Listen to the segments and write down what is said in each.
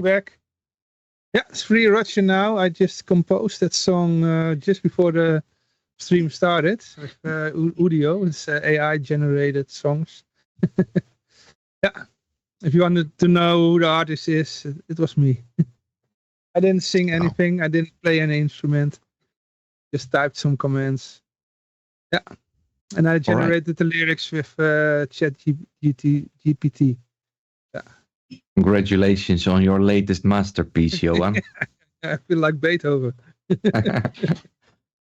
back. Yeah, it's free Russian now. I just composed that song just before the stream started with Udio. It's AI generated songs. Yeah, if you wanted to know who the artist is, it was me. I didn't sing anything. I didn't play any instrument. Just typed some commands. Yeah, and I generated the lyrics with GPT. Yeah. Congratulations on your latest masterpiece, Johan. I feel like Beethoven.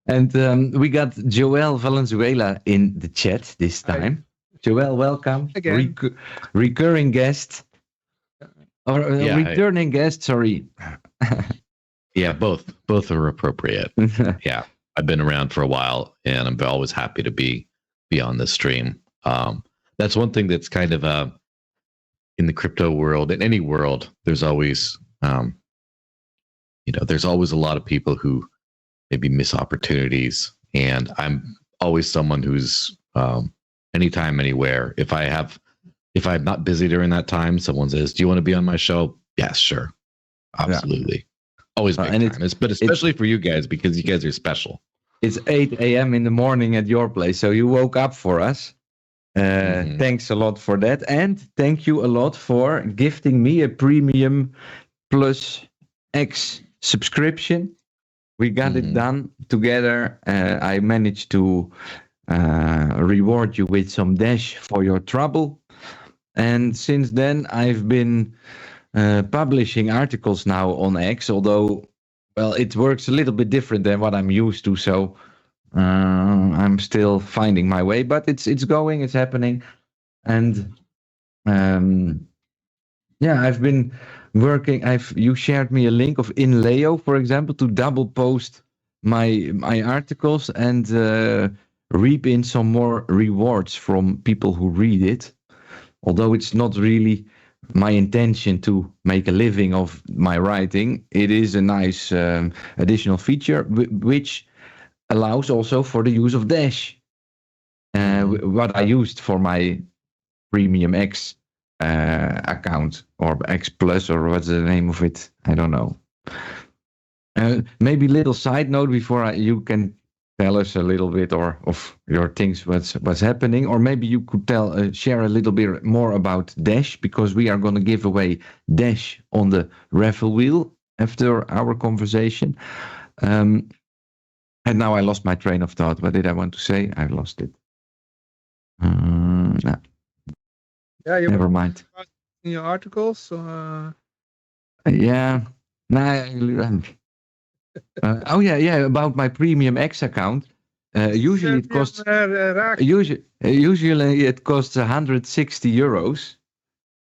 And we got Joël Valenzuela in the chat this time. Hi. Joël, welcome. Again. Recurring guest. Or returning guest, sorry. Yeah, both are appropriate. Yeah, I've been around for a while, and I'm always happy to be on this stream. That's one thing that's kind of in the crypto world, in any world, there's always, there's always a lot of people who maybe miss opportunities. And I'm always someone who's anytime, anywhere. If I'm not busy during that time, someone says, "Do you want to be on my show?" Yes, sure, absolutely. Yeah. Always make time. But especially for you guys, because you guys are special. It's 8 a.m. in the morning at your place, so you woke up for us. Thanks a lot for that, and thank you a lot for gifting me a premium plus X subscription. We got it done together. I managed to reward you with some Dash for your trouble, and since then I've been publishing articles now on X, although it works a little bit different than what I'm used to, so I'm still finding my way, but it's going, it's happening. And I've been working. You shared me a link of Inleo, for example, to double post my articles and reap in some more rewards from people who read it. Although it's not really my intention to make a living of my writing, it is a nice additional feature which allows also for the use of Dash, what I used for my Premium X account, or X Plus, or what's the name of it? I don't know. Maybe little side note before you can tell us a little bit of your things, what's happening, or maybe you could share a little bit more about Dash, because we are going to give away Dash on the raffle wheel after our conversation. And now I lost my train of thought. What did I want to say? I lost it. No. Yeah, never mind. In your articles? Yeah. About my Premium X account. Usually it costs. Usually it costs 160 euros.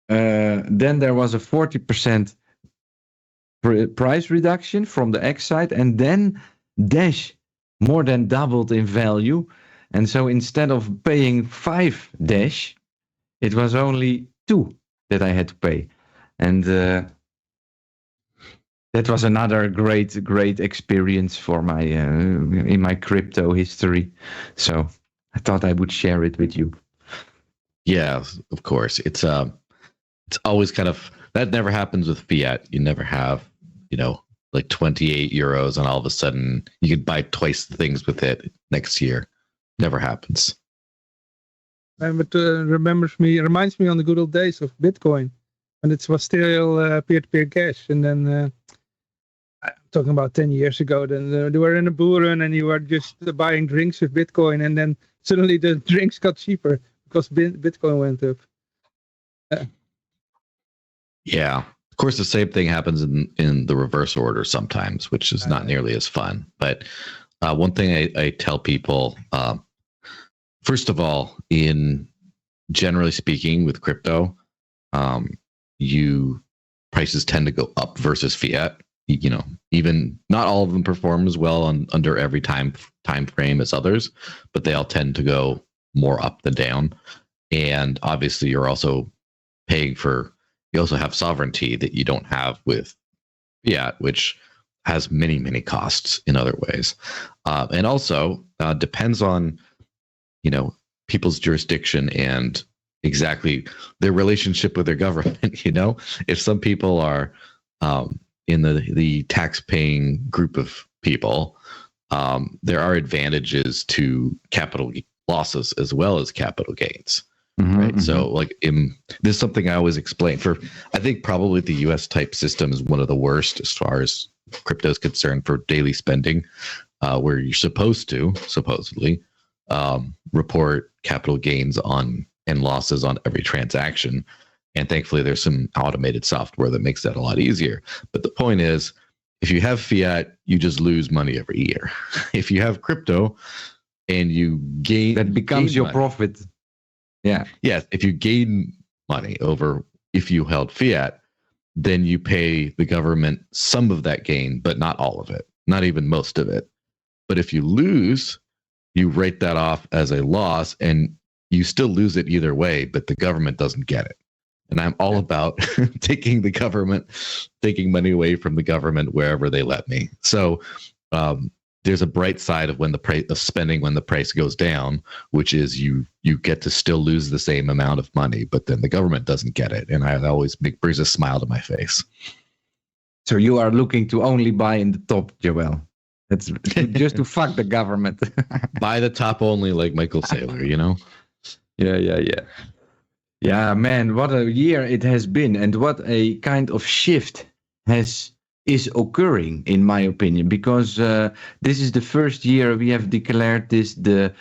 Then there was a 40% price reduction from the X side, and then Dash more than doubled in value, and so instead of paying 5 Dash, it was only 2 that I had to pay, and that was another great experience for my in my crypto history. So I thought I would share it with you. Yeah, of course. It's always kind of, that never happens with fiat. You never have, like 28 euros, and all of a sudden you could buy twice the things with it next year. Never happens. But reminds me on the good old days of Bitcoin, when it was still peer-to-peer cash. And then I'm talking about 10 years ago, then they were in a bull run and you were just buying drinks with Bitcoin, and then suddenly the drinks got cheaper because Bitcoin went up. Yeah. Of course, the same thing happens in the reverse order sometimes, which is not nearly as fun. But one thing I tell people, first of all, generally speaking, with crypto, prices tend to go up versus fiat. Even not all of them perform as well under every time frame as others, but they all tend to go more up than down. And obviously, you're also paying for. You also have sovereignty that you don't have with fiat, which has many, many costs in other ways. And also depends on, people's jurisdiction and exactly their relationship with their government. If some people are in the tax-paying group of people, there are advantages to capital losses as well as capital gains. Right. So like this is something I always explain I think probably the US type system is one of the worst as far as crypto is concerned for daily spending, where you're supposed to supposedly report capital gains on and losses on every transaction. And thankfully there's some automated software that makes that a lot easier. But the point is, if you have fiat, you just lose money every year. If you have crypto and you gain, that becomes your profit. Yeah. Yes. If you gain money over if you held fiat, then you pay the government some of that gain, but not all of it, not even most of it. But if you lose, you write that off as a loss and you still lose it either way, but the government doesn't get it. And I'm all about taking money away from the government wherever they let me. So, there's a bright side of when the price of spending when the price goes down, which is you get to still lose the same amount of money, but then the government doesn't get it, and I always brings a smile to my face. So you are looking to only buy in the top, Joel. That's just to fuck the government. Buy the top only, like Michael Saylor, you know? Yeah. Yeah, man, what a year it has been, and what a kind of shift is occurring, in my opinion, because this is the first year we have declared this the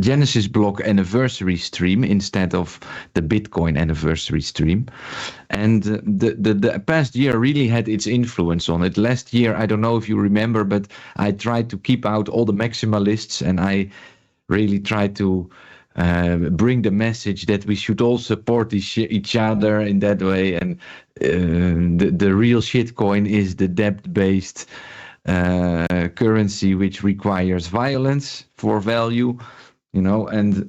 Genesis block anniversary stream instead of the Bitcoin anniversary stream. And the past year really had its influence on it. Last year, I don't know if you remember, but I tried to keep out all the maximalists, and I really tried to bring the message that we should all support each other in that way. And the real shitcoin is the debt-based currency, which requires violence for value, you know. And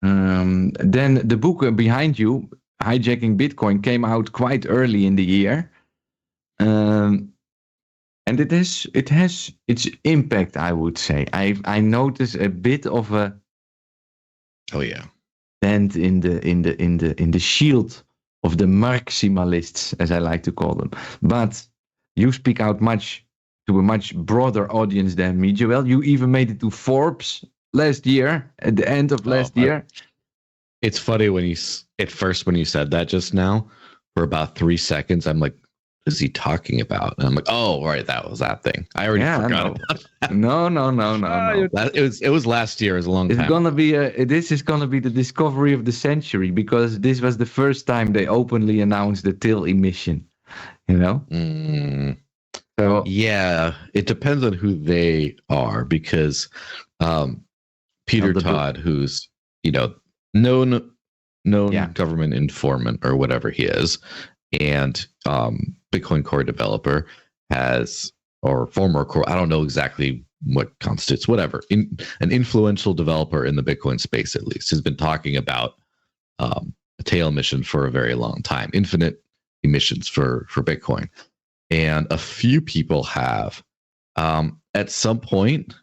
then the book behind you, Hijacking Bitcoin, came out quite early in the year. And it has its impact, I would say. I notice a bit of a dent in the shield of the maximalists, as I like to call them. But you speak out to a much broader audience than me, Joel. You even made it to Forbes last year, at the end of last year. It's funny when you said that just now, for about 3 seconds, I'm like, what is he talking about? And I'm like, oh, right, that was that thing. I already forgot about that. No. It was last year. It was a long time. This is gonna be the discovery of the century, because this was the first time they openly announced the till emission. You know. So yeah, it depends on who they are, because Peter Todd, who's known government informant or whatever he is, and Bitcoin Core developer or former core, I don't know exactly what constitutes, whatever, an influential developer in the Bitcoin space at least, has been talking about a tail emission for a very long time, infinite emissions for Bitcoin. And a few people have at some point,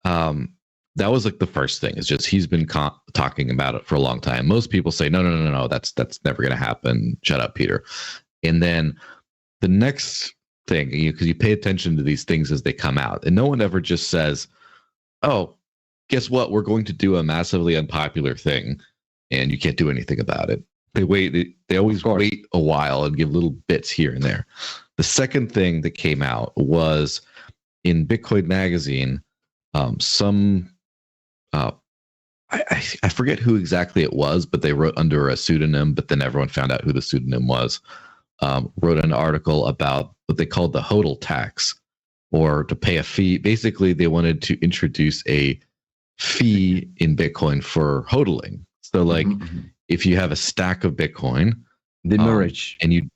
that was like the first thing. It's just he's been talking about it for a long time. Most people say, no, that's never going to happen. Shut up, Peter. And then the next thing, because you pay attention to these things as they come out, and no one ever just says, oh, guess what? We're going to do a massively unpopular thing, and you can't do anything about it. They always wait a while and give little bits here and there. The second thing that came out was in Bitcoin Magazine, I forget who exactly it was, but they wrote under a pseudonym, but then everyone found out who the pseudonym was. Wrote an article about what they called the HODL tax, or to pay a fee. Basically, they wanted to introduce a fee in Bitcoin for hodling. So, like, if you have a stack of Bitcoin, demurrage, and you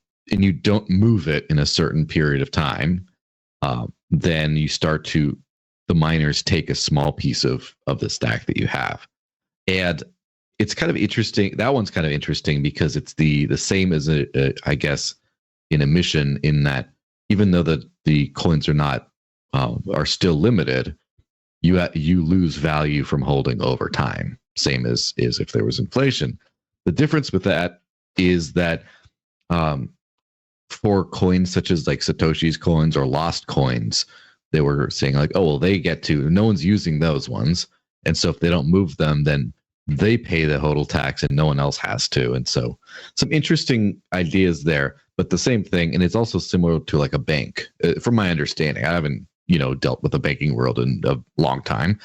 don't move it in a certain period of time, then the miners take a small piece of the stack that you have. And it's kind of interesting. That one's kind of interesting because it's the same as I guess, in emission, in that even though the coins are not are still limited, you lose value from holding over time. Same as if there was inflation. The difference with that is that for coins such as like Satoshi's coins or lost coins, they were saying like, oh, well, they get to, no one's using those ones. And so if they don't move them, then they pay the total tax and no one else has to. And so some interesting ideas there, but the same thing. And it's also similar to like a bank, from my understanding. I haven't, dealt with the banking world in a long time,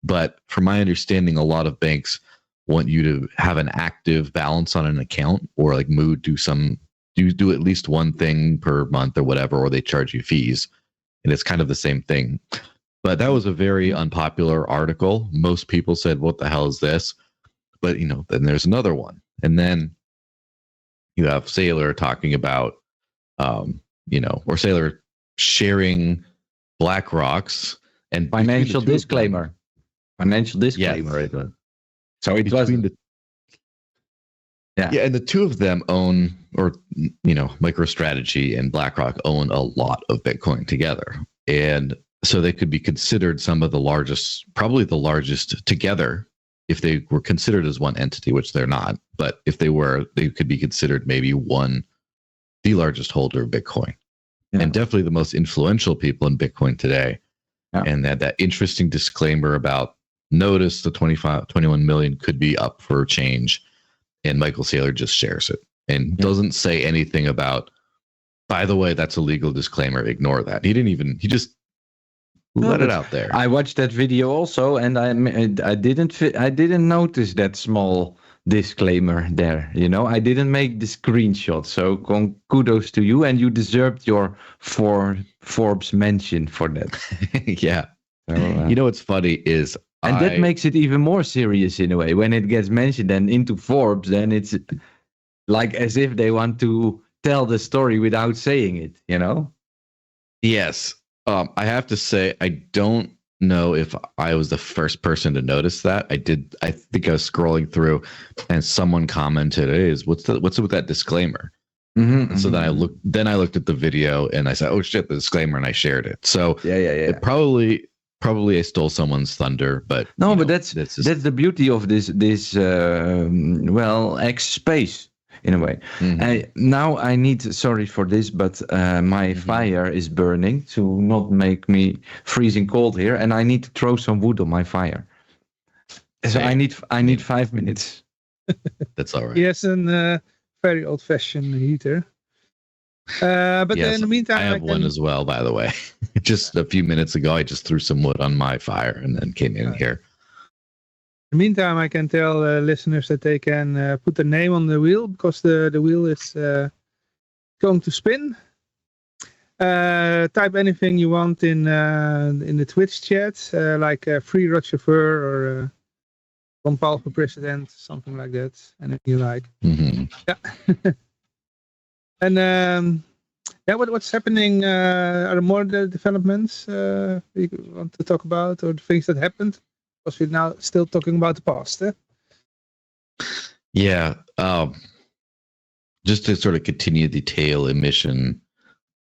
but from my understanding, a lot of banks want you to have an active balance on an account, or like do at least one thing per month or whatever, or they charge you fees. And it's kind of the same thing. But that was a very unpopular article. Most people said, what the hell is this? But, then there's another one. And then you have Sailor talking about, or Sailor sharing BlackRock's and financial disclaimer. Financial disclaimer. Yes. So it was. Yeah, and the two of them own, or MicroStrategy and BlackRock own a lot of Bitcoin together, and so they could be considered some of the largest, probably the largest together, if they were considered as one entity, which they're not. But if they were, they could be considered maybe the largest holder of Bitcoin, and definitely the most influential people in Bitcoin today. Yeah. And that interesting disclaimer about notice the 21 million could be up for change. And Michael Saylor just shares it and doesn't say anything about, by the way, that's a legal disclaimer. Ignore that. He just let it out there. I watched that video also, and I didn't notice that small disclaimer there. I didn't make the screenshot. So kudos to you, and you deserved your Forbes mention for that. Yeah. So, what's funny is. And that makes it even more serious in a way. When it gets mentioned and into Forbes, then it's like as if they want to tell the story without saying it, Yes. I have to say, I don't know if I was the first person to notice that. I think I was scrolling through and someone commented, hey, what's with that disclaimer? Mm-hmm, so then I looked at the video and I said, oh shit, the disclaimer, and I shared it. So it probably I stole someone's thunder, but no, but that's the beauty of this X space in a way. Mm-hmm. Now I need, sorry for this, but my fire is burning to not make me freezing cold here, and I need to throw some wood on my fire. So I need 5 minutes. That's all right. Yes, and very old-fashioned heater. But yes, in the meantime, I have one as well, by the way. Just a few minutes ago, I just threw some wood on my fire and then came in here. In the meantime, I can tell listeners that they can put their name on the wheel, because the wheel is going to spin. Type anything you want in the Twitch chat, like Free Roger Ver or Ron Paul for President, something like that. Anything you like. Mm-hmm. Yeah. And what's happening? Are there more developments you want to talk about, or the things that happened? Because we're now still talking about the past. Yeah. Just to sort of continue the tail emission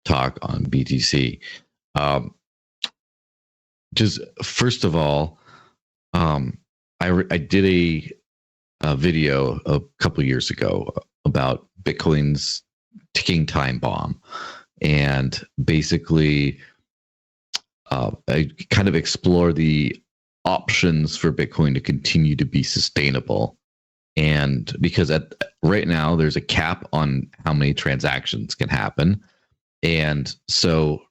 talk on BTC. Just first of all, I did a video a couple years ago about Bitcoin's ticking time bomb, and basically I kind of explore the options for Bitcoin to continue to be sustainable. And because right now there's a cap on how many transactions can happen, and so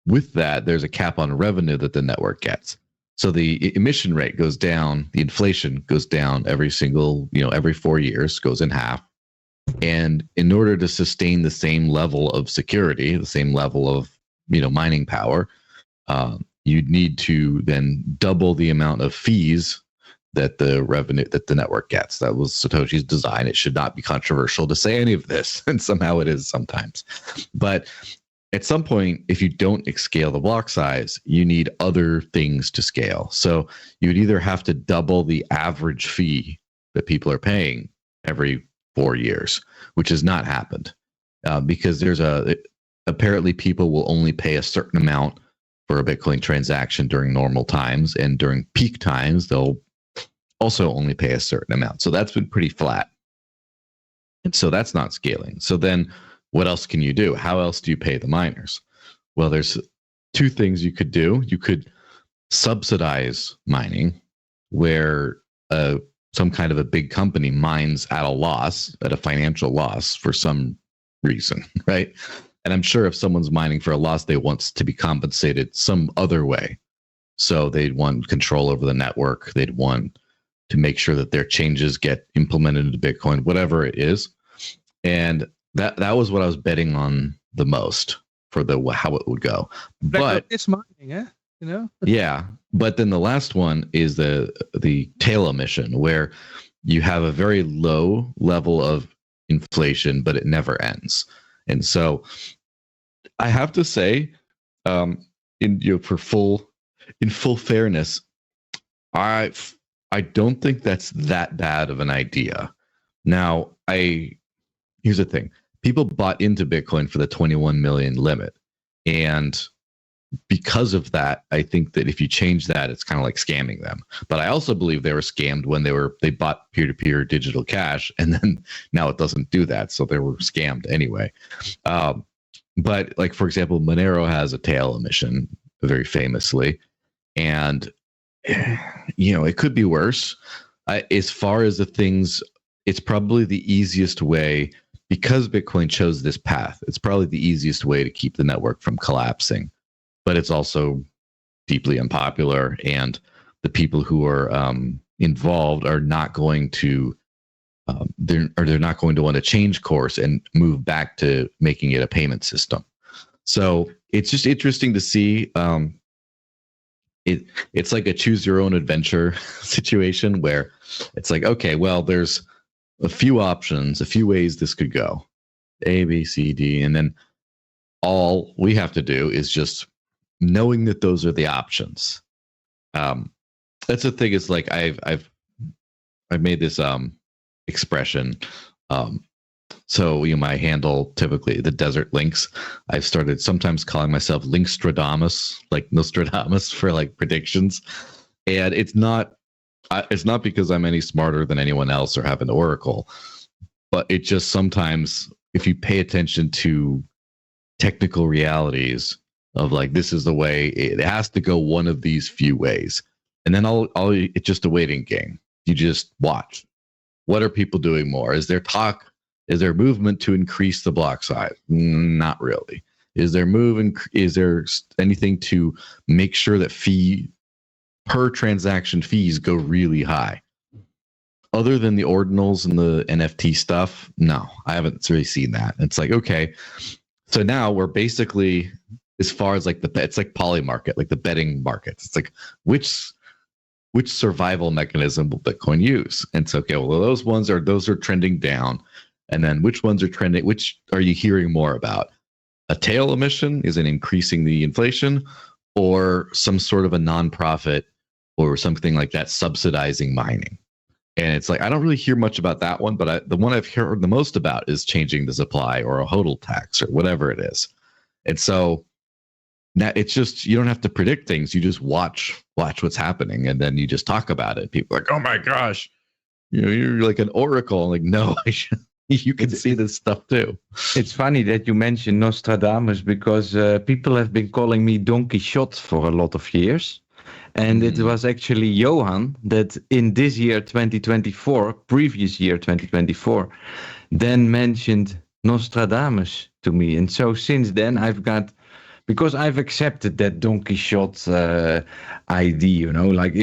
with that there's a cap on revenue that the network gets. So the emission rate goes down, the inflation goes down every 4 years, goes in half. And in order to sustain the same level of security, the same level of mining power, you'd need to then double the amount of fees that the revenue that the network gets. That was Satoshi's design. It should not be controversial to say any of this, and somehow it is sometimes. But at some point, if you don't scale the block size, you need other things to scale. So you'd either have to double the average fee that people are paying every 4 years, which has not happened, because apparently people will only pay a certain amount for a Bitcoin transaction during normal times, and during peak times they'll also only pay a certain amount. So that's been pretty flat. And so that's not scaling. So then what else can you do? How else do you pay the miners? Well, there's two things you could do. You could subsidize mining, where some kind of a big company mines at a loss, at a financial loss for some reason, right? And I'm sure if someone's mining for a loss, they want to be compensated some other way. So they'd want control over the network. They'd want to make sure that their changes get implemented into Bitcoin, whatever it is. And that was what I was betting on the most for how it would go. But it's mining, eh? You know? Yeah. But then the last one is the tail emission, where you have a very low level of inflation, but it never ends. And so I have to say, in full fairness, I don't think that's that bad of an idea. Now, here's the thing. People bought into Bitcoin for the 21 million limit. And because of that, I think that if you change that, it's kind of like scamming them. But I also believe they were scammed when they bought peer-to-peer digital cash, and then now it doesn't do that. So they were scammed anyway. But like, for example, Monero has a tail emission very famously. And, it could be worse. As far as the things, it's probably the easiest way, because Bitcoin chose this path. It's probably the easiest way to keep the network from collapsing. But it's also deeply unpopular, and the people who are involved are not going to they're not going to want to change course and move back to making it a payment system. So it's just interesting to see. It's like a choose your own adventure situation, where it's like, okay, well, there's a few options, a few ways this could go, A, B, C, D, and then all we have to do is just knowing that those are the options. That's the thing. Is like I've made this expression. So my handle, typically the Desert Links, I've started sometimes calling myself Linkstradamus, like Nostradamus, for like predictions. And it's not because I'm any smarter than anyone else or have an oracle, but it just sometimes, if you pay attention to technical realities of like, this is the way, it has to go one of these few ways. And then it's just a waiting game. You just watch. What are people doing more? Is there movement to increase the block size? Not really. Is there anything to make sure that per transaction fees go really high? Other than the ordinals and the NFT stuff, no, I haven't really seen that. It's like, okay, so now we're basically, as far as like it's like poly market, like the betting markets. It's like, which survival mechanism will Bitcoin use? And so, okay, well, those are trending down. And then which ones are trending? Which are you hearing more about? A tail emission is an increasing the inflation, or some sort of a nonprofit or something like that subsidizing mining. And it's like, I don't really hear much about that one, but the one I've heard the most about is changing the supply, or a hodl tax, or whatever it is. And so now it's just, you don't have to predict things. You just watch what's happening, and then you just talk about it. People are like, oh my gosh, you're like an oracle. I'm like, no, you can see this stuff too. It's funny that you mentioned Nostradamus, because people have been calling me Don Quixote for a lot of years. And it was actually Johan that in this year, 2024, previous year, 2024, then mentioned Nostradamus to me. And so since then, because I've accepted that Don Quixote ID, like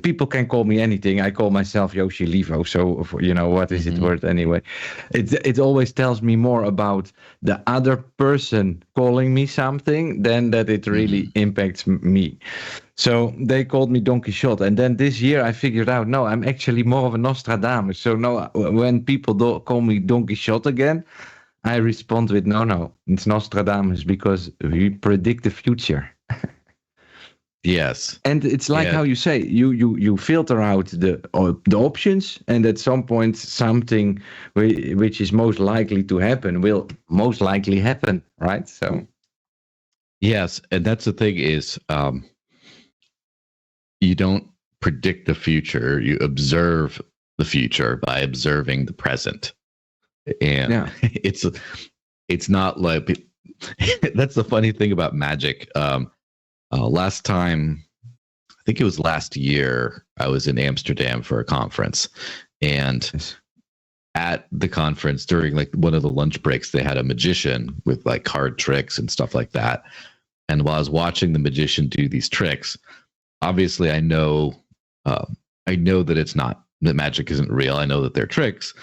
people can call me anything. I call myself Yoshi Livo. So, what is it worth anyway? It always tells me more about the other person calling me something than that it really impacts me. So they called me Don Quixote. And then this year I figured out, no, I'm actually more of a Nostradamus. So no, when people call me Don Quixote again, I respond with, no, it's Nostradamus, because we predict the future. Yes. And it's like how you say, you filter out the options, and at some point something which is most likely to happen will most likely happen, right? So yes, and that's the thing is, you don't predict the future, you observe the future by observing the present. and it's not like that's the funny thing about magic. Last time, I think it was last year, I was in Amsterdam for a conference, and at the conference during like one of the lunch breaks, they had a magician with like card tricks and stuff like that. And while I was watching the magician do these tricks, obviously I know that it's not, that magic isn't real. I know that they're tricks.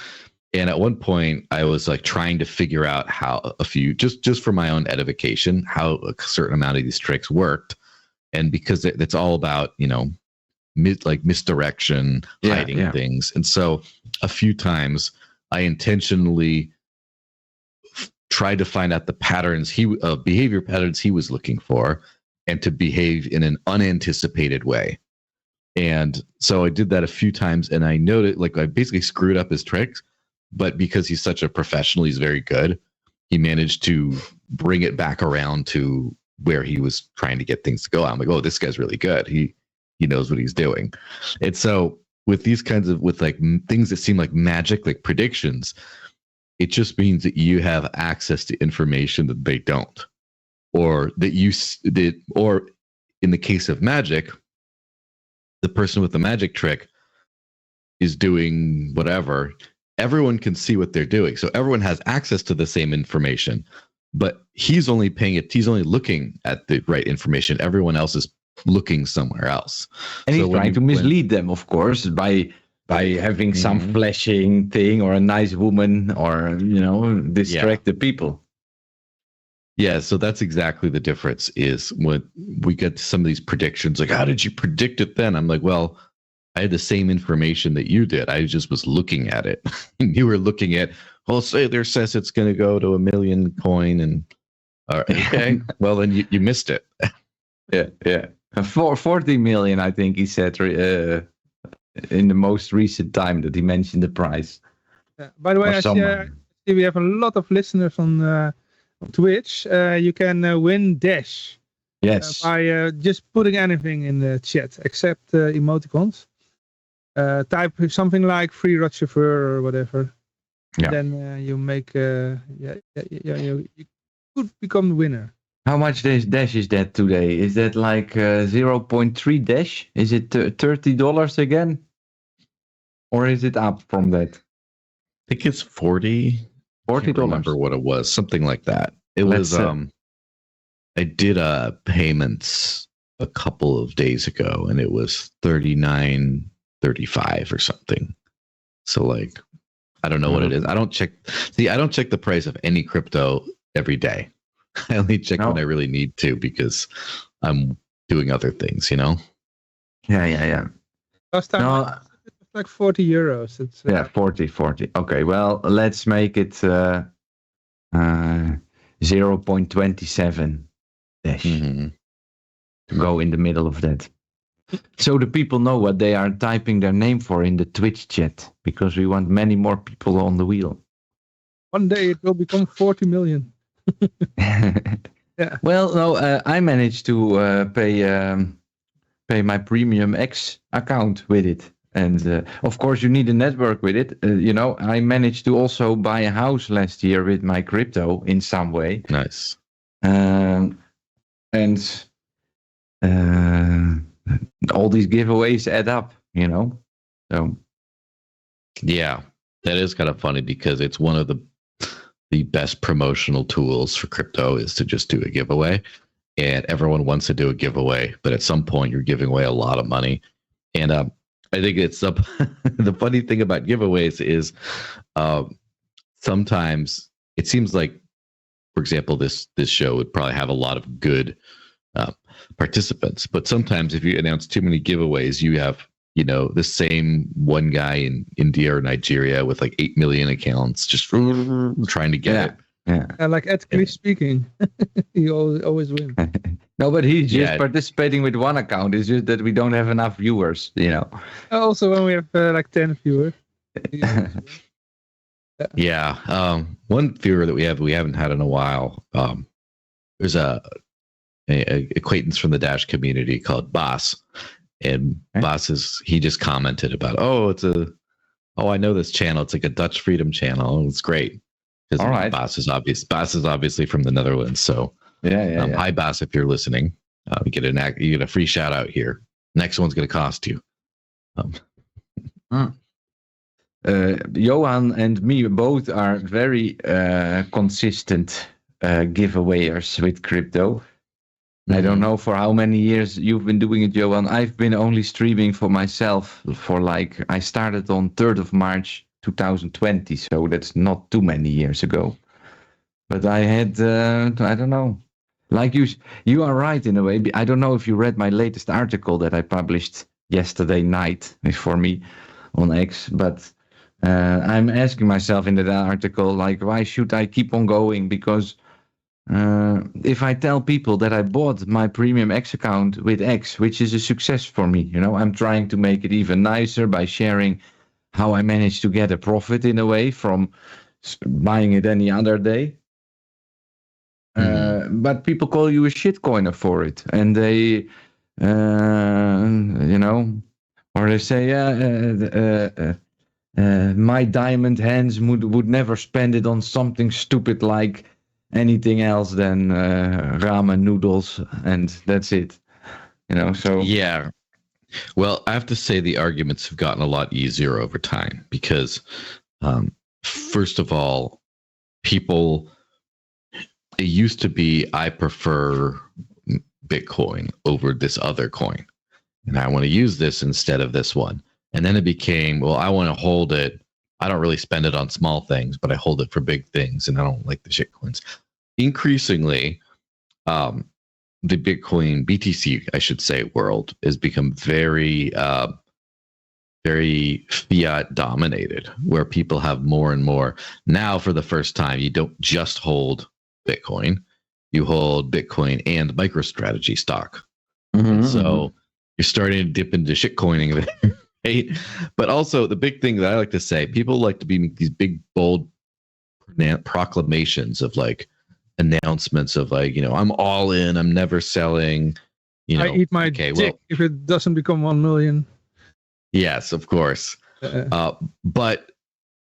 And at one point I was like trying to figure out how a few, just for my own edification, how a certain amount of these tricks worked. And because it's all about, misdirection, hiding things. And so a few times I intentionally tried to find out the patterns behavior patterns he was looking for, and to behave in an unanticipated way. And so I did that a few times, and I noted, like, I basically screwed up his tricks, but because he's such a professional, he's very good. He managed to bring it back around to where he was trying to get things to go. I'm like, oh, this guy's really good. He knows what he's doing. And so with these kinds of, with like things that seem like magic, like predictions, it just means that you have access to information that they don't, or that or in the case of magic, the person with the magic trick is doing whatever. Everyone can see what they're doing. So everyone has access to the same information, but he's only looking at the right information. Everyone else is looking somewhere else. And he's trying to mislead them, of course, by having some flashing thing or a nice woman, or, distract the people. Yeah, so that's exactly the difference, is when we get some of these predictions, like, how did you predict it then? I'm like, well, I had the same information that you did. I just was looking at it. You were looking at, well, say there says it's going to go to 1 million coin, and okay, well, then you missed it. Yeah. 40 million, I think he said, in the most recent time that he mentioned the price. By the way, I see we have a lot of listeners on Twitch. You can win Dash. Yes. By just putting anything in the chat, except emoticons. Type something like free chauffeur or whatever. Yeah. Then you make you could become the winner. How much Dash is that today? Is that like 0.3 Dash? Is it $30 again? Or is it up from that? I think it's $40. I can't remember what it was. Something like that. It was. I did payments a couple of days ago, and it was $39.35 or something. So like, I don't know what it is. I don't check the price of any crypto every day. I only check when I really need to, because I'm doing other things, Yeah. Last time it's like 40 euros. It's 40. Okay, well, let's make it 0.27 dash to go in the middle of that. So the people know what they are typing their name for in the Twitch chat, because we want many more people on the wheel. One day it will become 40 million. Yeah. Well, no, I managed to pay my Premium X account with it, and of course you need a network with it. I managed to also buy a house last year with my crypto in some way. Nice. And all these giveaways add up, So yeah, that is kind of funny, because it's one of the best promotional tools for crypto is to just do a giveaway, and everyone wants to do a giveaway, but at some point you're giving away a lot of money. And I think it's the funny thing about giveaways is sometimes it seems like, for example, this show would probably have a lot of good participants, but sometimes if you announce too many giveaways, you have the same one guy in India or Nigeria with like 8 million accounts just trying to get it. Yeah. Like ethically speaking, he always wins. No, but he's just participating with one account. It's just that we don't have enough viewers, Also, when we have like 10 viewers. Yeah. One viewer that we haven't had in a while. There's a acquaintance from the Dash community called Boss. And Boss he just commented about, it's a oh, I know this channel. It's like a Dutch freedom channel. It's great. Because All right. Bas is obviously from the Netherlands. So Yeah. hi, Bas, if you're listening. You get a free shout out here. Next one's going to cost you. Johan and me both are very consistent giveawayers with crypto. I don't know for how many years you've been doing it, Johan. I've been only streaming for myself for I started on 3rd of March 2020, so that's not too many years ago. But I had, I don't know. Like you are right in a way. I don't know if you read my latest article that I published yesterday night for me on X, but I'm asking myself in that article, like, why should I keep on going? Because if I tell people that I bought my premium X account with X, which is a success for me, I'm trying to make it even nicer by sharing how I managed to get a profit in a way from buying it any other day. But people call you a shitcoiner for it, and they, or they say, my diamond hands would never spend it on something stupid like anything else than ramen noodles, and that's it. So yeah. Well, I have to say the arguments have gotten a lot easier over time because, first of all, it used to be I prefer Bitcoin over this other coin, and I want to use this instead of this one. And then it became, well, I want to hold it. I don't really spend it on small things, but I hold it for big things, and I don't like the shit coins. Increasingly, the Bitcoin BTC, I should say, world has become very, very fiat dominated, where people have more and more. Now, for the first time, you don't just hold Bitcoin, you hold Bitcoin and MicroStrategy stock. So you're starting to dip into shitcoining there. Right? But also the big thing that I like to say, people like to be these big, bold proclamations of like announcements of like, I'm all in, I'm never selling. I eat my dick if it doesn't become 1 million. Yes, of course. But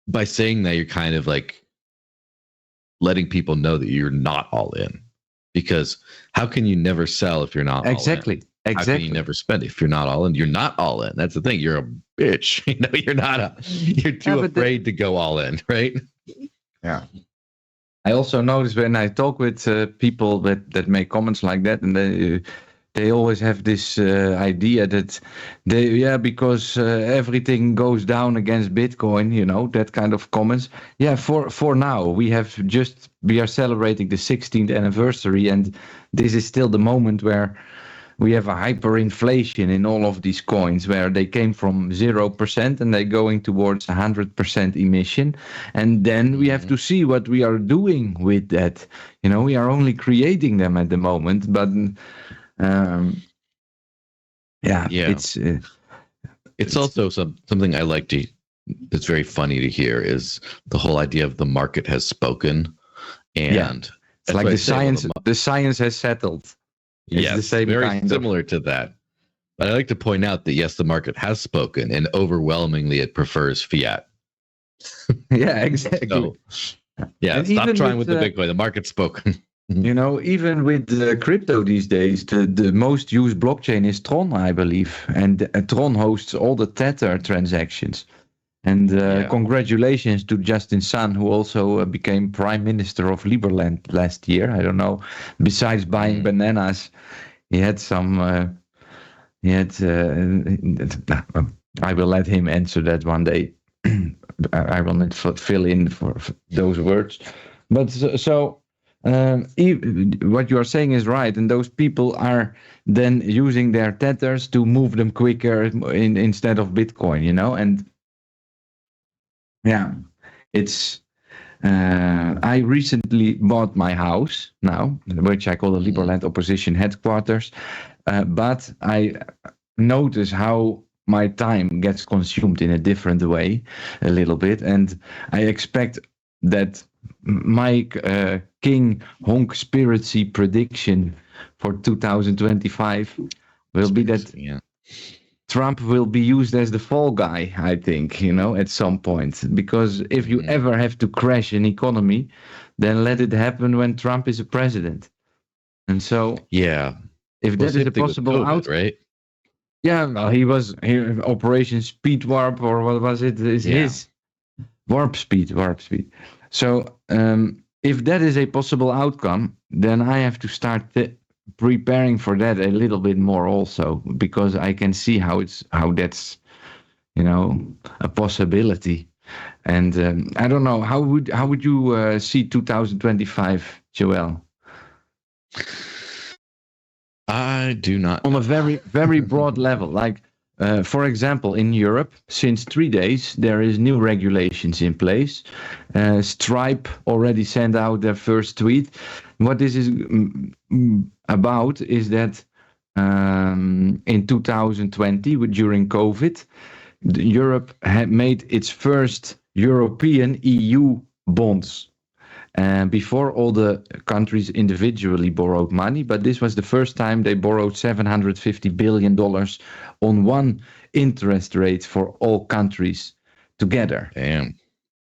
by saying that, you're kind of like letting people know that you're not all in, because how can you never sell if you're not all in? Exactly. How can you never spend if you're not all in? You're not all in. That's the thing. You're a bitch. You're too afraid to go all in, right? Yeah. I also notice when I talk with people that make comments like that, and they always have this idea that because everything goes down against Bitcoin, that kind of comments. Yeah, for now we are celebrating the 16th anniversary, and this is still the moment where we have a hyperinflation in all of these coins, where they came from 0% and they're going towards 100% emission. And then we have to see what we are doing with that. We are only creating them at the moment, but it's also something I like to. It's very funny to hear is the whole idea of the market has spoken, and it's like the science has settled. Yes, the same very similar to that. But I like to point out that yes, the market has spoken, and overwhelmingly it prefers fiat. Yeah, exactly. So, stop trying with the Bitcoin. The market's spoken. Even with crypto these days, the most used blockchain is Tron, I believe, and Tron hosts all the Tether transactions. And congratulations to Justin Sun, who also became Prime Minister of Liberland last year. I don't know. Besides buying bananas, he had some. I will let him answer that one day. I will not fill in for those words. But what you are saying is right, and those people are then using their tethers to move them quicker instead of Bitcoin, and. Yeah, it's. I recently bought my house now, which I call the Liberland Opposition Headquarters, but I notice how my time gets consumed in a different way, a little bit, and I expect that my King Honk Spiracy prediction for 2025 will be that. Trump will be used as the fall guy, I think, at some point. Because if you ever have to crash an economy, then let it happen when Trump is a president. And so, if that is a possible outcome, right? Yeah, well, he Operation Speed Warp, or what was it? His Warp Speed. So, if that is a possible outcome, then I have to start preparing for that a little bit more also, because I can see how that's a possibility. And I don't know, how would you see 2025, Joel? I do not. On a very, very broad level. Like, for example, in Europe, since 3 days, there is new regulations in place. Stripe already sent out their first tweet. What this is about is that in 2020, during COVID, Europe had made its first European EU bonds. Before, all the countries individually borrowed money, but this was the first time they borrowed $750 billion on one interest rate for all countries together. Damn.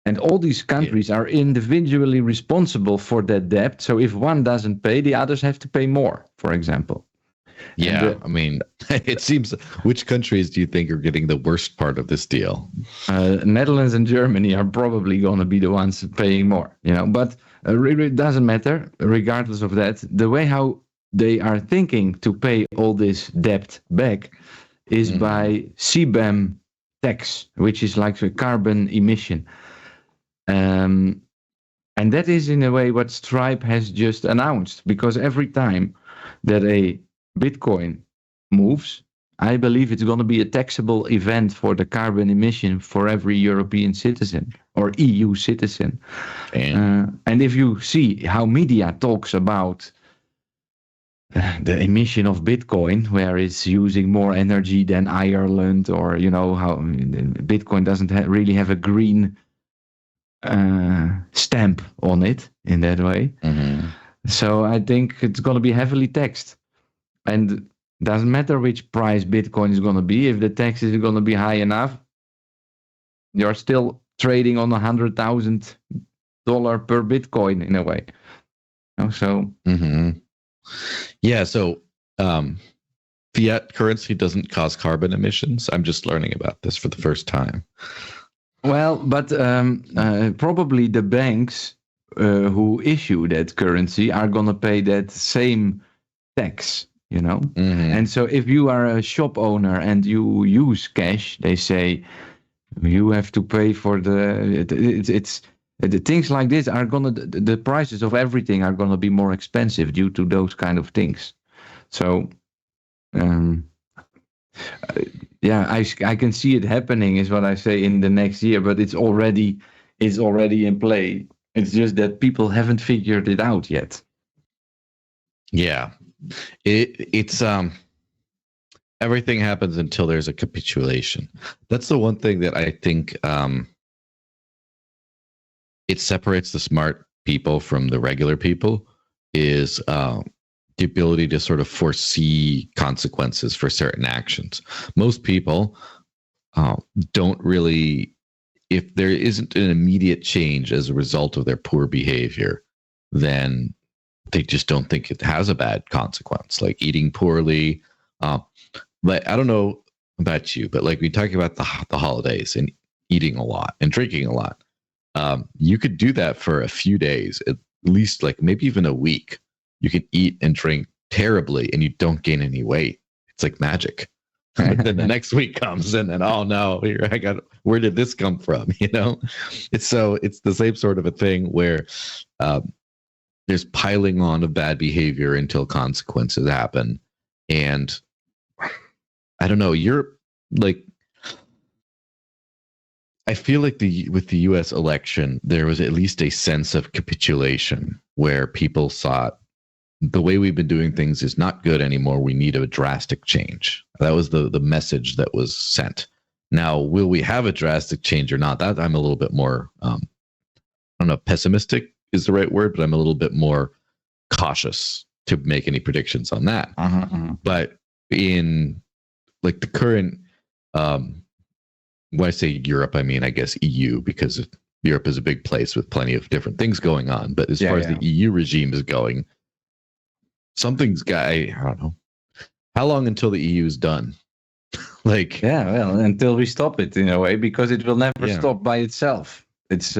And all these countries are individually responsible for that debt. So if one doesn't pay, the others have to pay more, for example. Yeah, I mean, it seems. Which countries do you think are getting the worst part of this deal? Netherlands and Germany are probably going to be the ones paying more, But it doesn't matter, regardless of that. The way how they are thinking to pay all this debt back is by CBAM tax, which is like a carbon emission. And that is in a way what Stripe has just announced, because every time that a Bitcoin moves, I believe it's going to be a taxable event for the carbon emission for every European citizen or EU citizen. And if you see how media talks about the emission of Bitcoin, where it's using more energy than Ireland, or how Bitcoin doesn't really have a green stamp on it in that way. So I think it's going to be heavily taxed. And doesn't matter which price Bitcoin is going to be. If the tax is going to be high enough, you're still trading on $100,000 per Bitcoin in a way. So yeah. So fiat currency doesn't cause carbon emissions. I'm just learning about this for the first time. Well, but probably the banks who issue that currency are going to pay that same tax. And so if you are a shop owner and you use cash, they say you have to pay for the things like this are the prices of everything are gonna be more expensive due to those kind of things. So I can see it happening, is what I say, in the next year, but it's already in play. It's just that people haven't figured it out yet. Yeah. It's everything happens until there's a capitulation. That's the one thing that I think it separates the smart people from the regular people, is the ability to sort of foresee consequences for certain actions. Most people don't really, if there isn't an immediate change as a result of their poor behavior, then they just don't think it has a bad consequence, like eating poorly. But I don't know about you, but like we talk about the holidays and eating a lot and drinking a lot. You could do that for a few days, at least, like maybe even a week. You can eat and drink terribly and you don't gain any weight. It's like magic. But then the next week comes and then, oh no, where did this come from? It's the same sort of a thing where there's piling on of bad behavior until consequences happen. And I don't know, I feel like with the US election, there was at least a sense of capitulation where people thought the way we've been doing things is not good anymore. We need a drastic change. That was the message that was sent. Now, will we have a drastic change or not? That I'm a little bit more, I don't know, pessimistic is the right word, but I'm a little bit more cautious to make any predictions on that. But in like the current When I say Europe, I mean, I guess EU, because Europe is a big place with plenty of different things going on. But as far as the EU regime is going, something's got, I don't know. How long until the EU is done? Like, yeah, well, until we stop it in a way, because it will never stop by itself. It's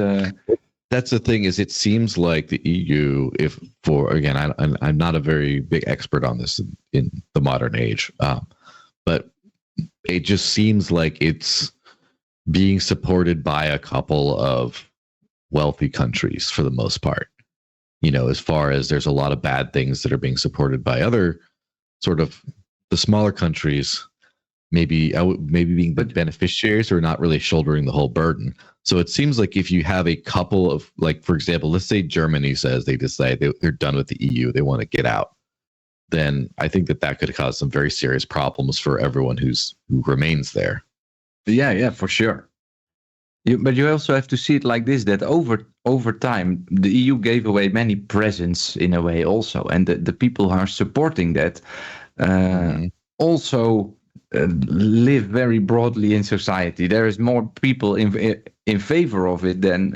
that's the thing, is it seems like the EU, I'm not a very big expert on this in the modern age, but it just seems like it's being supported by a couple of wealthy countries for the most part. As far as there's a lot of bad things that are being supported by other sort of the smaller countries, maybe being the beneficiaries or not really shouldering the whole burden. So it seems like if you have a couple of, like, for example, let's say Germany says they decide they're done with the EU, they want to get out, then I think that could cause some very serious problems for everyone who remains there. Yeah, for sure. But you also have to see it like this, that over time, the EU gave away many presents in a way also. And the people who are supporting that also live very broadly in society. There is more people in favor of it than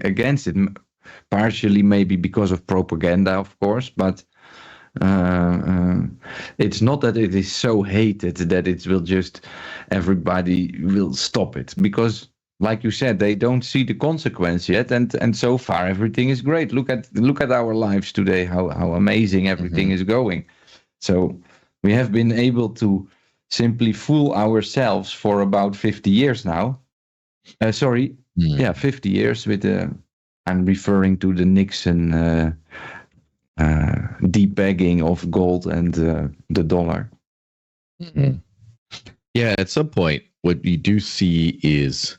against it, partially maybe because of propaganda, of course, but it's not that it is so hated that it will just, everybody will stop it, because like you said, they don't see the consequence yet, and so far everything is great. Look at our lives today, how amazing everything is going. So we have been able to simply fool ourselves for about 50 years now. 50 years with I'm referring to the Nixon depegging of gold and the dollar. Yeah, at some point, what you do see is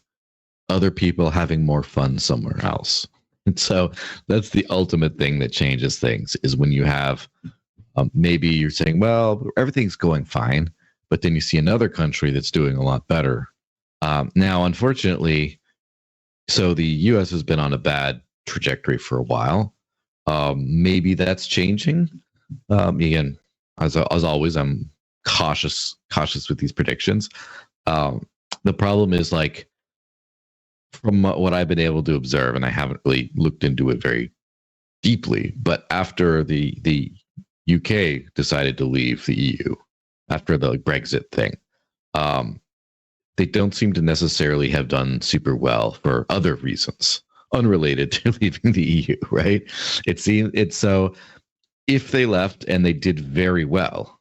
other people having more fun somewhere else. And so that's the ultimate thing that changes things, is when you have maybe you're saying, well, everything's going fine, but then you see another country that's doing a lot better. Now, unfortunately, so the U.S. has been on a bad trajectory for a while. Maybe that's changing. Again, as always, I'm cautious with these predictions. The problem is, like, from what I've been able to observe, and I haven't really looked into it very deeply, but after the UK decided to leave the EU after the Brexit thing, they don't seem to necessarily have done super well for other reasons unrelated to leaving the EU, right? It's so if they left and they did very well,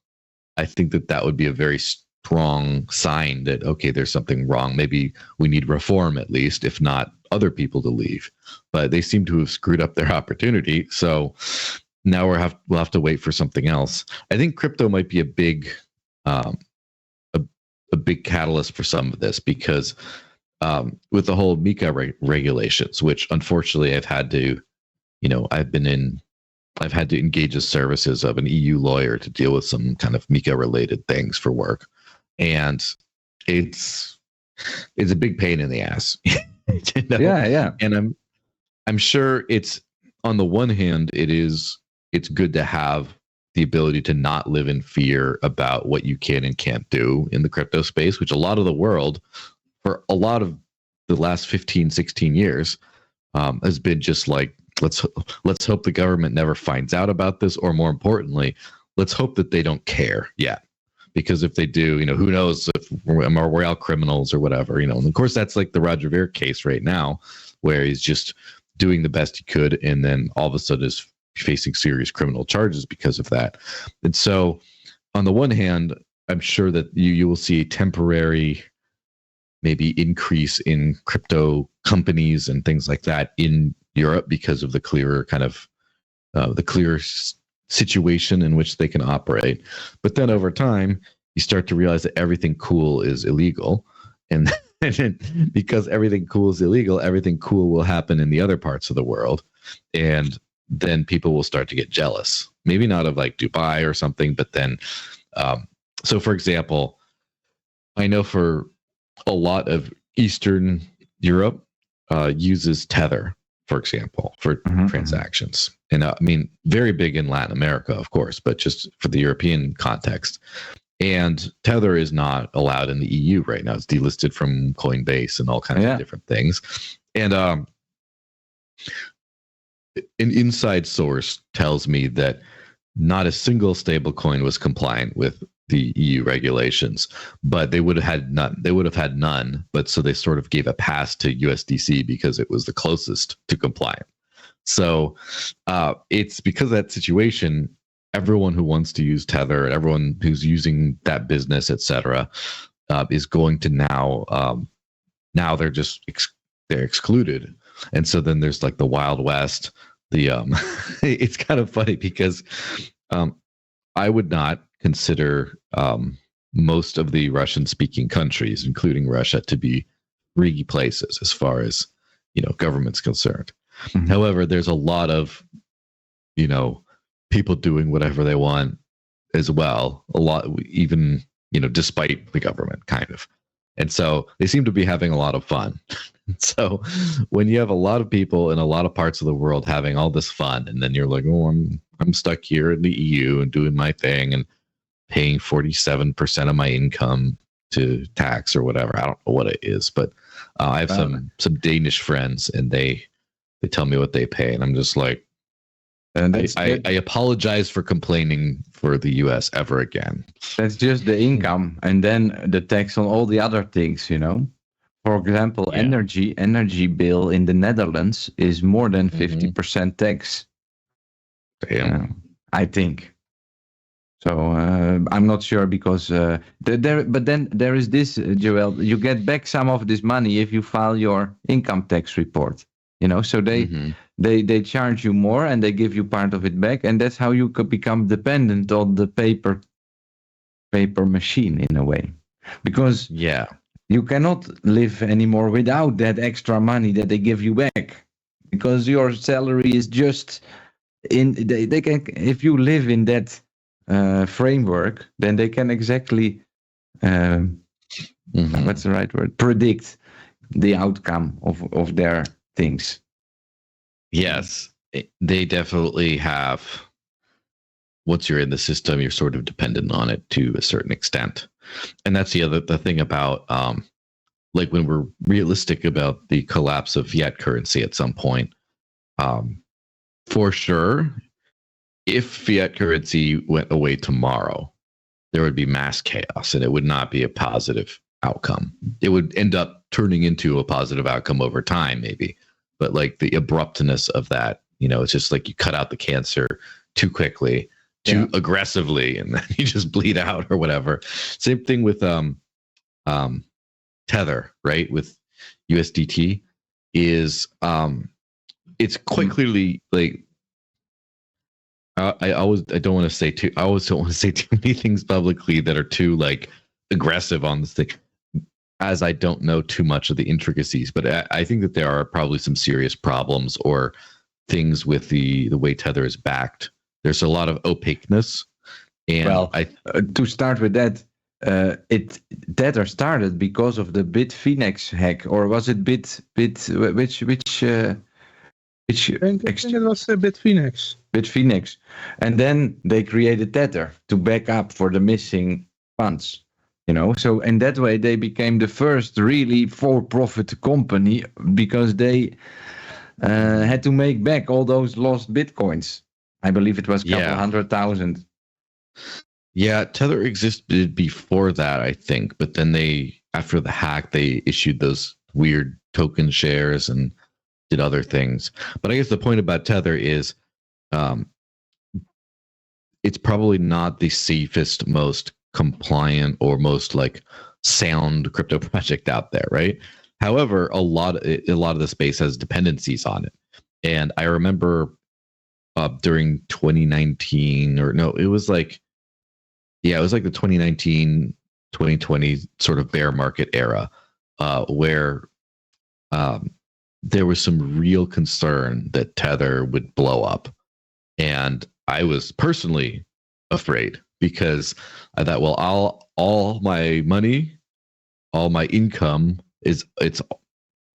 I think that would be a very strong sign that, okay, there's something wrong. Maybe we need reform, at least, if not other people to leave. But they seem to have screwed up their opportunity. So now we'll have to wait for something else. I think crypto might be a big big catalyst for some of this, because with the whole MiCA regulations, which unfortunately I've had to engage the services of an EU lawyer to deal with some kind of MiCA related things for work. And it's a big pain in the ass. Yeah. And I'm sure it's, on the one hand, it's good to have the ability to not live in fear about what you can and can't do in the crypto space, which a lot of the world, for a lot of the last 15, 16 years, has been just like, let's hope the government never finds out about this, or more importantly, let's hope that they don't care yet. Because if they do, who knows if we're all criminals or whatever, and of course that's like the Roger Ver case right now, where he's just doing the best he could, and then all of a sudden is facing serious criminal charges because of that. And so on the one hand, I'm sure that you will see a temporary maybe increase in crypto companies and things like that in Europe because of the clearer kind of situation in which they can operate. But then over time, you start to realize that everything cool is illegal. And because everything cool is illegal, everything cool will happen in the other parts of the world. And then people will start to get jealous. Maybe not of like Dubai or something, but then, so for example, I know for a lot of Eastern Europe uses Tether, for example, for transactions. And I mean, very big in Latin America, of course, but just for the European context. And Tether is not allowed in the EU right now. It's delisted from Coinbase and all kinds of different things. And an inside source tells me that not a single stablecoin was compliant with the EU regulations, but they would have had none. They would have had none, but so they sort of gave a pass to USDC because it was the closest to compliant. So it's because of that situation. Everyone who wants to use Tether and everyone who's using that business, etc., is going to now they're just they're excluded, and so then there's like the Wild West. The it's kind of funny because I would not consider most of the Russian-speaking countries, including Russia, to be free places as far as government's concerned. Mm-hmm. However, there's a lot of people doing whatever they want as well. A lot, even despite the government, kind of. And so they seem to be having a lot of fun. So when you have a lot of people in a lot of parts of the world having all this fun, and then you're like, oh, I'm stuck here in the EU and doing my thing and paying 47% of my income to tax or whatever. I don't know what it is, but I have some Danish friends, and they tell me what they pay, and I'm just like, and I apologize for complaining for the US ever again. That's just the income, and then the tax on all the other things, For example, energy bill in the Netherlands is more than 50% tax. Damn. I think. So I'm not sure because but then there is this, Joel, you get back some of this money if you file your income tax report. So they charge you more and they give you part of it back, and that's how you could become dependent on the paper machine in a way, because you cannot live anymore without that extra money that they give you back, because your salary is just they can, if you live in that framework, then they can exactly what's the right word, predict the outcome of their things. Yes, they definitely have. Once you're in the system, you're sort of dependent on it to a certain extent. And that's the thing about like when we're realistic about the collapse of fiat currency at some point, for sure, if fiat currency went away tomorrow, there would be mass chaos, and it would not be a positive outcome. It would end up turning into a positive outcome over time, maybe. But like the abruptness of that, it's just like you cut out the cancer too quickly, too aggressively, and then you just bleed out or whatever. Same thing with Tether, right? With USDT is it's quite clearly like I always don't want to say too many things publicly that are too like aggressive on this thing, as I don't know too much of the intricacies, but I think that there are probably some serious problems or things with the way Tether is backed. There's a lot of opaqueness, and to start with that, Tether started because of the Bitfinex hack, or was it which I think it was Bitfinex. Bitfinex, and then they created Tether to back up for the missing funds. So in that way they became the first really for-profit company, because they had to make back all those lost bitcoins. I believe it was a couple 100,000. Yeah, Tether existed before that, I think, but then after the hack, they issued those weird token shares and did other things. But I guess the point about Tether is it's probably not the safest, most compliant, or most like sound crypto project out there, right? However, a lot of the space has dependencies on it, and I remember during 2019, or no, it was like the 2019-2020 sort of bear market era, where there was some real concern that Tether would blow up, and I was personally afraid, because I thought, well, all my money, all my income it's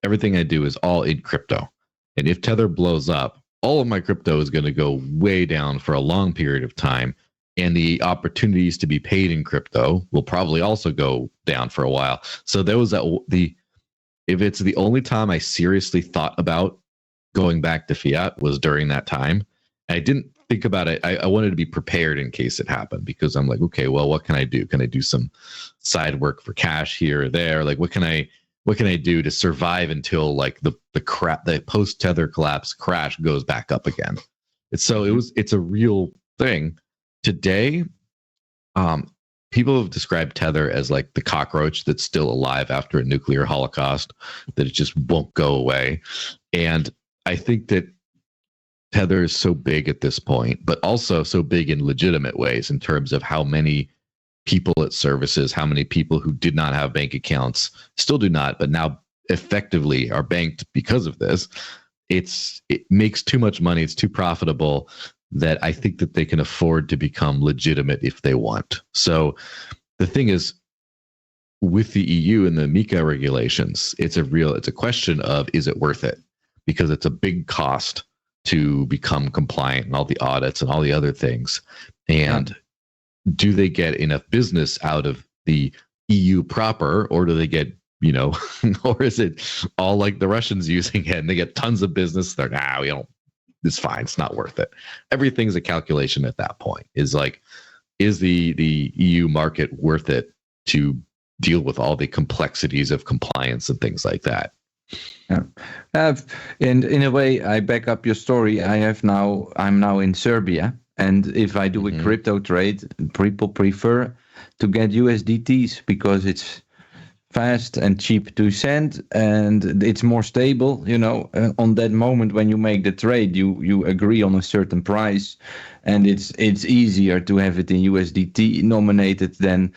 everything I do is all in crypto. And if Tether blows up, all of my crypto is going to go way down for a long period of time. and the opportunities to be paid in crypto will probably also go down for a while. So there was if it's the only time I seriously thought about going back to fiat was during that time. I didn't think about it. I wanted to be prepared in case it happened, because I'm like, okay, well, what can I do? Can I do some side work for cash here or there? Like, what can I do to survive until like the post Tether collapse crash goes back up again? It's a real thing. Today, people have described Tether as like the cockroach that's still alive after a nuclear holocaust, that it just won't go away. And I think that Tether is so big at this point, but also so big in legitimate ways in terms of how many people it services, how many people who did not have bank accounts still do not, but now effectively are banked because of this. It makes too much money. It's too profitable, that I think that they can afford to become legitimate if they want. So the thing is, with the EU and the MiCA regulations, it's a question of, is it worth it? Because it's a big cost to become compliant, and all the audits and all the other things. And do they get enough business out of the EU proper, or do they get, or is it all like the Russians using it and they get tons of business? They're, it's fine. It's not worth it. Everything's a calculation at that point. Is the EU market worth it to deal with all the complexities of compliance and things like that? Yeah. In a way, I back up your story. I'm now in Serbia, and if I do a crypto trade, people prefer to get USDTs because it's fast and cheap to send, and it's more stable. On that moment when you make the trade, you agree on a certain price, and it's easier to have it in USDT nominated than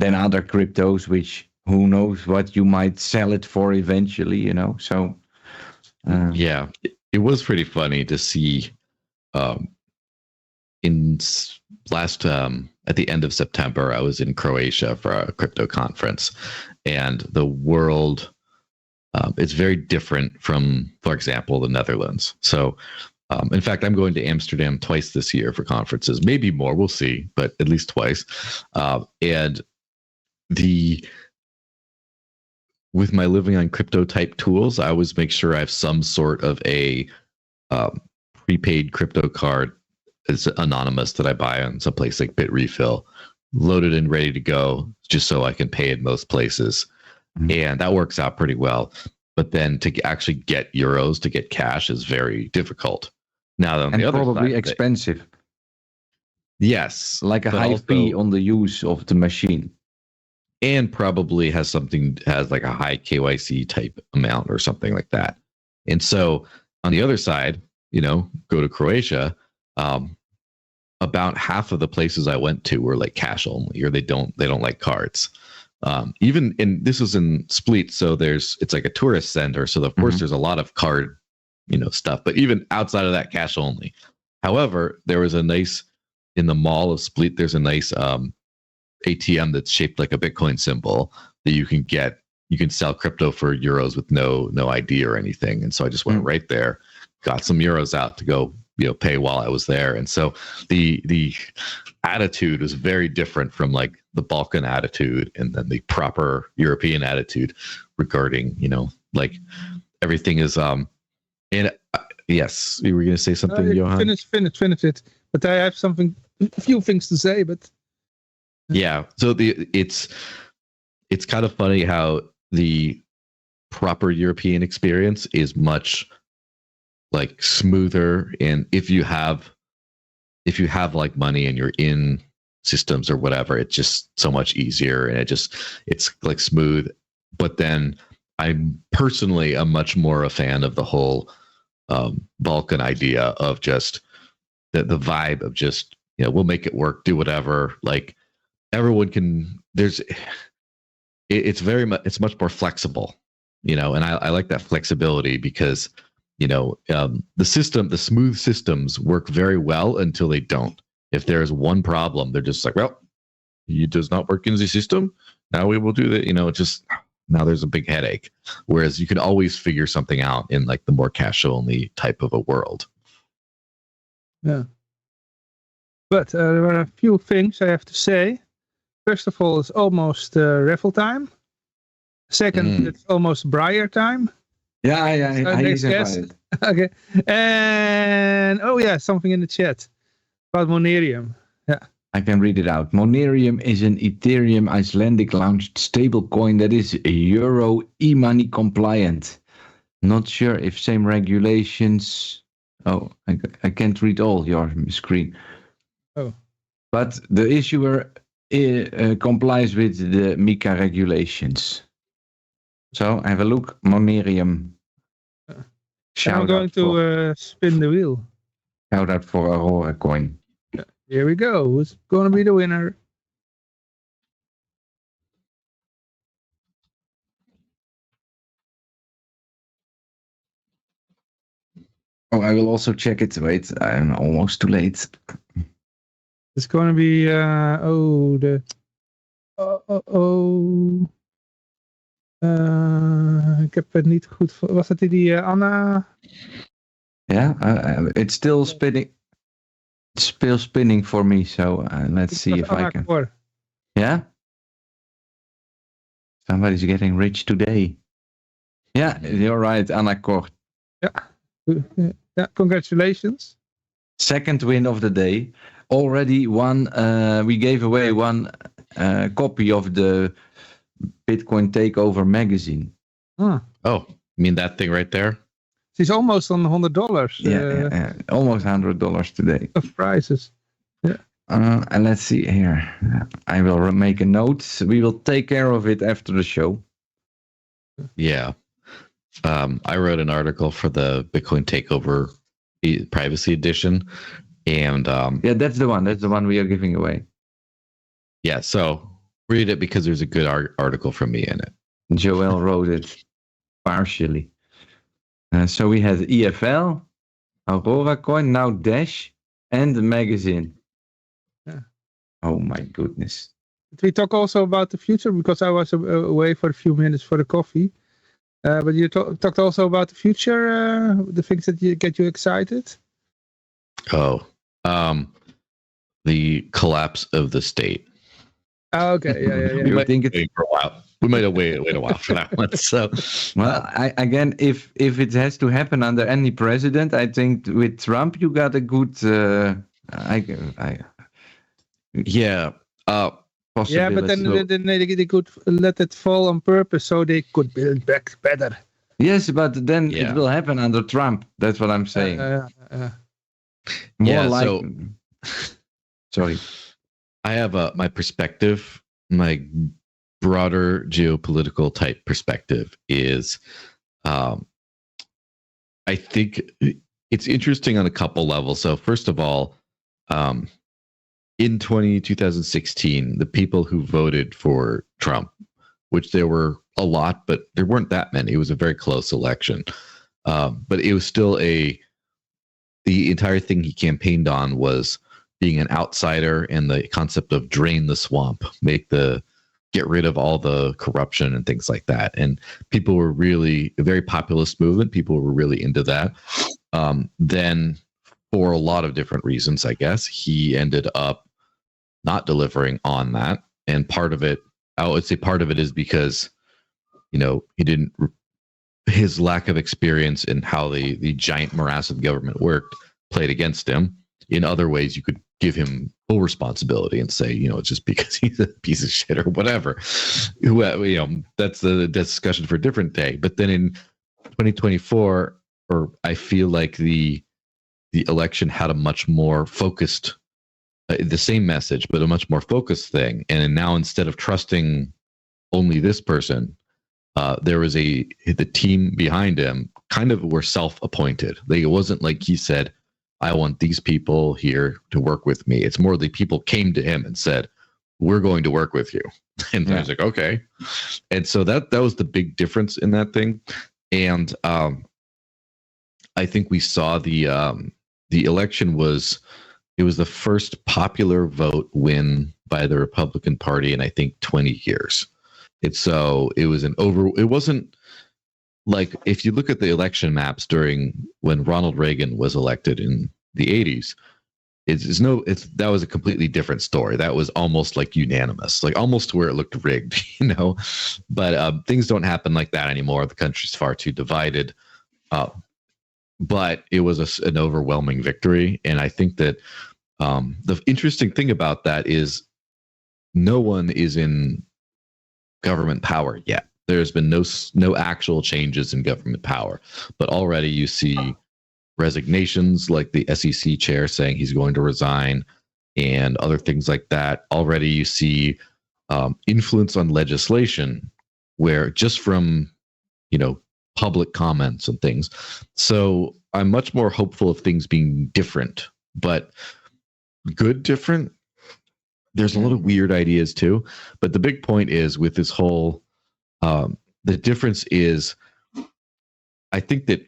other cryptos, which who knows what you might sell it for eventually. So yeah, it was pretty funny to see in last at the end of September, I was in Croatia for a crypto conference, and the world, it's very different from, for example, the Netherlands. So in fact, I'm going to Amsterdam twice this year for conferences, maybe more, we'll see, but at least twice. And with my living on crypto type tools, I always make sure I have some sort of a prepaid crypto card. It's anonymous that I buy on some place like Bitrefill, loaded and ready to go, just so I can pay in most places. And that works out pretty well. But then to actually get euros, to get cash, is very difficult. Now, on the other side, probably expensive. Yes, like a high fee on the use of the machine. And probably has like a high KYC type amount or something like that. And so on the other side, go to Croatia, about half of the places I went to were like cash only, or they don't like cards. Even this was in Split, so it's like a tourist center. So of course there's a lot of card, stuff, but even outside of that, cash only. However, there was in the mall of Split, there's a nice, ATM that's shaped like a Bitcoin symbol that you can sell crypto for euros with no ID or anything. And so I just went right there, got some euros out to go, pay while I was there. And so the attitude was very different from like the Balkan attitude and then the proper European attitude regarding, like everything is, yes, you were going to say something, Johan? Finish it. But I have a few things to say, but yeah, so it's kind of funny how the proper European experience is much like smoother, and if you have like money and you're in systems or whatever, it's just so much easier, and it's like smooth. But then I'm personally much more a fan of the whole Balkan idea of just the vibe of just we'll make it work, do whatever, like. Everyone can. It's much more flexible, and I like that flexibility because, the smooth systems work very well until they don't. If there's one problem, they're just like, well, it does not work in the system. Now we will do that. Just now there's a big headache. Whereas you can always figure something out in like the more cash only type of a world. Yeah. But there are a few things I have to say. First of all, it's almost raffle time. Second, it's almost Briar time. Ja, hij next is guest. eruit. Okay. And, something in the chat about Monerium. Yeah. I can read it out. Monerium is an Ethereum Icelandic launched stablecoin that is Euro e-money compliant. Not sure if same regulations. Oh, I can't read all your screen. Oh. But the issuer complies with the MiCA regulations. So have a look. Monerium. I'm going to spin the wheel. Shout out for Aurora coin. Here we go. Who's going to be the winner? Oh, I will also check it. Wait, I'm almost too late. It's going to be, ik heb het niet goed... Was het die Anna? Yeah, it's still spinning. It's still spinning for me, so let's see if I can. Cor. Yeah? Somebody's getting rich today. Yeah, you're right, Anna Kort. Yeah, congratulations. Second win of the day. Already one, we gave away one copy of the Bitcoin Takeover magazine. Huh. Oh, you mean that thing right there? She's almost on $100. Yeah, almost $100 today. Of prizes. Yeah. And let's see here. I will make a note. We will take care of it after the show. Yeah. I wrote an article for the Bitcoin Takeover Privacy Edition. And yeah, that's the one. That's the one we are giving away. Yeah, so read it because there's a good article from me in it. Joel wrote it partially. So we had EFL, Aurora Coin, now Dash, and the magazine. Yeah. Oh my goodness. Did we talk also about the future? Because I was away for a few minutes for the coffee. But you talked also about the future, the things that get you excited? Oh, the collapse of the state. Oh, okay, yeah. You think it's for a while. We might have wait a while for that one. So, well, again, if it has to happen under any president, I think with Trump you got a good. Yeah. Yeah, but then they could let it fall on purpose so they could build back better. Yes, but then it will happen under Trump. That's what I'm saying. Sorry. I have my perspective, my broader geopolitical type perspective is, I think it's interesting on a couple levels. So first of all, in 2016, the people who voted for Trump, which there were a lot, but there weren't that many. It was a very close election. But it was still the entire thing he campaigned on was being an outsider and the concept of drain the swamp, get rid of all the corruption and things like that. And people were really a very populist movement. People were really into that. Then for a lot of different reasons, I guess, he ended up not delivering on that. And part of it, I would say part of it is because, his lack of experience in how the giant morass of government worked played against him. In other ways, you could give him full responsibility and say, it's just because he's a piece of shit or whatever. That's the discussion for a different day. But then in 2024, I feel like the election had a much more focused, the same message, but a much more focused thing. And now instead of trusting only this person, there was the team behind him kind of were self-appointed. It wasn't like he said, I want these people here to work with me. It's more the people came to him and said, we're going to work with you. And I was like, okay. And so that was the big difference in that thing. And I think we saw the election was the first popular vote win by the Republican Party in I think 20 years. It wasn't like, if you look at the election maps during when Ronald Reagan was elected in the 80s, that was a completely different story. That was almost like unanimous, like almost where it looked rigged, But things don't happen like that anymore. The country's far too divided. But it was an overwhelming victory, and I think that the interesting thing about that is no one is in government power yet. There's been no actual changes in government power, but already you see resignations, like the SEC chair saying he's going to resign, and other things like that. Already you see influence on legislation, where just from public comments and things. So I'm much more hopeful of things being different, but good different. There's a lot of weird ideas too, but the big point is with this whole the difference is, I think that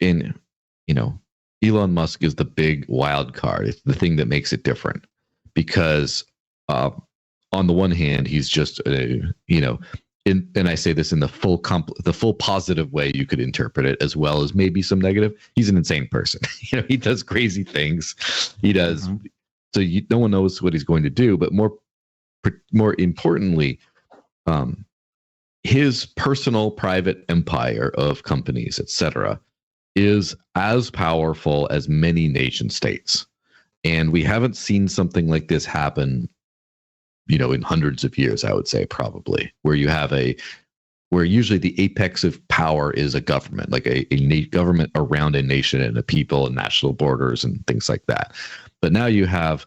Elon Musk is the big wild card. It's the thing that makes it different, because on the one hand, he's just and I say this in the full positive way you could interpret it, as well as maybe some negative. He's an insane person. He does crazy things. He does. Mm-hmm. So no one knows what he's going to do. But more importantly, his personal private empire of companies, etc., is as powerful as many nation states. And we haven't seen something like this happen, in hundreds of years, I would say, probably, where you have where usually the apex of power is a government, like a government around a nation and a people and national borders and things like that. But now you have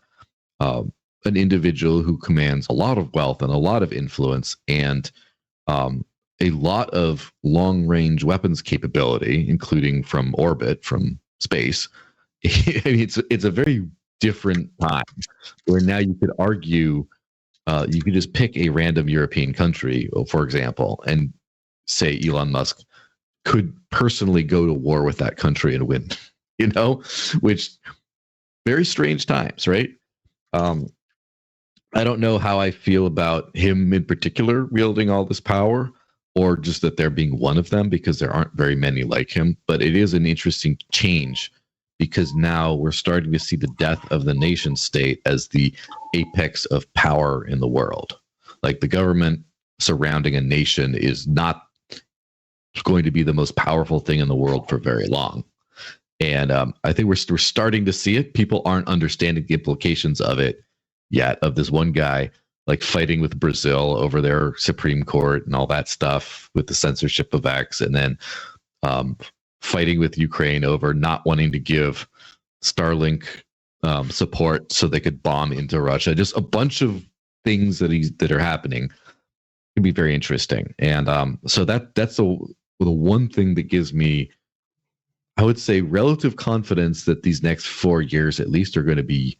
an individual who commands a lot of wealth and a lot of influence and a lot of long-range weapons capability, including from orbit, from space. It's a very different time where now you could argue, you could just pick a random European country, for example, and say Elon Musk could personally go to war with that country and win, which very strange times, right? I don't know how I feel about him in particular wielding all this power, or just that there being one of them, because there aren't very many like him. But it is an interesting change, because now we're starting to see the death of the nation state as the apex of power in the world. Like, the government surrounding a nation is not going to be the most powerful thing in the world for very long. And I think we're starting to see it. People aren't understanding the implications of it yet, of this one guy like fighting with Brazil over their Supreme Court and all that stuff with the censorship of X, and then fighting with Ukraine over not wanting to give Starlink support so they could bomb into Russia. Just a bunch of things that are happening can be very interesting. And so that's the one thing that gives me, I would say, relative confidence that these next 4 years at least are going to be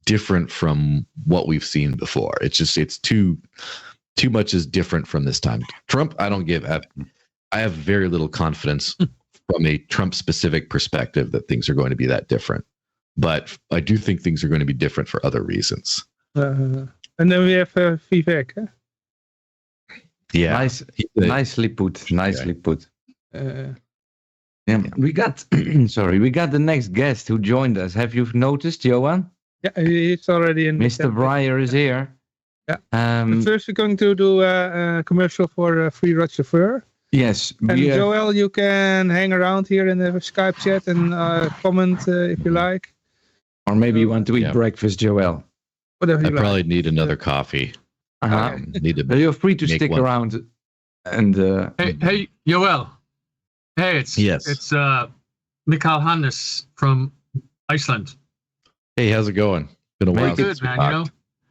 different from what we've seen before. It's too much is different from this time. Trump, I have very little confidence from a Trump specific perspective that things are going to be that different. But I do think things are going to be different for other reasons. And then we have Vivek. Huh? Yeah, nicely put. Nicely put. We got we got the next guest who joined us. Have you noticed, Johan? Yeah, he's already in. Mr. Vrije is here. Yeah. First, we're going to do a commercial for Free Chauffeur. Yes. And Joel, you can hang around here in the Skype chat and comment if you like. Or maybe you want to eat breakfast, Joel. Whatever you like. Probably need another coffee. But you're free to stick around. And hey, Joel. Hey, it's Mikael Hannes from Iceland. Hey, how's it going? Been a while. Good, man.